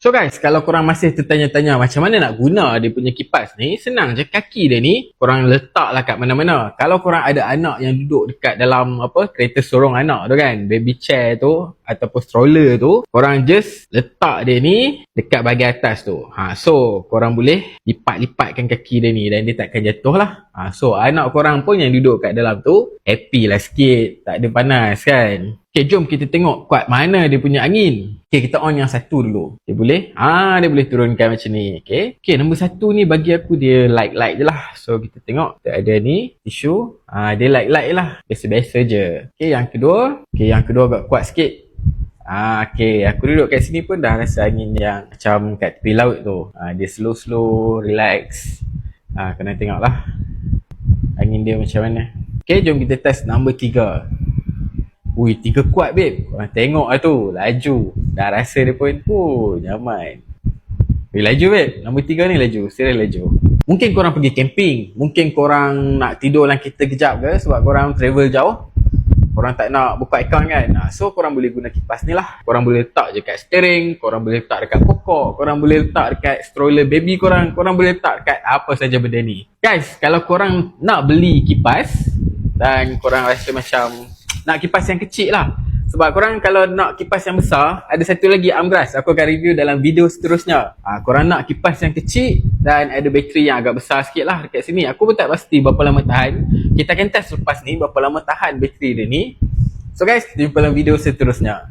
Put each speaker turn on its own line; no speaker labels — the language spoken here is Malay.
So guys, kalau korang masih tertanya-tanya macam mana nak guna dia punya kipas ni, senang je. Kaki dia ni korang letaklah kat mana-mana. Kalau korang ada anak yang duduk dekat dalam kereta sorong anak tu kan, baby chair tu ataupun stroller tu, korang just letak dia ni dekat bahagian atas tu. So korang boleh lipat-lipatkan kaki dia ni dan dia takkan jatuh lah. So anak korang pun yang duduk kat dalam tu happy lah sikit, tak ada panas kan. Okay, jom kita tengok kuat mana dia punya angin. Okay, kita on yang satu dulu. Dia boleh? Dia boleh turunkan macam ni. Okay, nombor satu ni bagi aku dia light-light je lah. So, kita tengok. Kita ada ni, tisu. Dia light-light lah. Biasa-biasa je. Okay, yang kedua. Okay, yang kedua agak kuat sikit. Okay, aku duduk kat sini pun dah rasa angin yang macam kat tepi laut tu. Dia slow-slow, relax. Kena tengok lah. Angin dia macam mana. Okay, jom kita test nombor 3. Ui, 3 kuat babe. Korang tengok lah tu. Laju. Dah rasa dia pun. Nyaman. Laju babe. Nombor 3 ni laju. Serius laju. Mungkin korang pergi camping. Mungkin korang nak tidur dalam kereta kejap ke. Sebab korang travel jauh. Korang tak nak buka aircon kan. So korang boleh guna kipas ni lah. Korang boleh letak je kat steering. Korang boleh letak dekat pokok. Korang boleh letak dekat stroller baby korang. Korang boleh letak dekat apa saja benda ni. Guys, kalau korang nak beli kipas dan korang rasa macam nak kipas yang kecil lah. Sebab korang kalau nak kipas yang besar, ada satu lagi armrest. Aku akan review dalam video seterusnya. Korang nak kipas yang kecil dan ada bateri yang agak besar sikit lah dekat sini. Aku pun tak pasti berapa lama tahan. Kita akan test lepas ni berapa lama tahan bateri dia ni. So guys, jumpa dalam video seterusnya.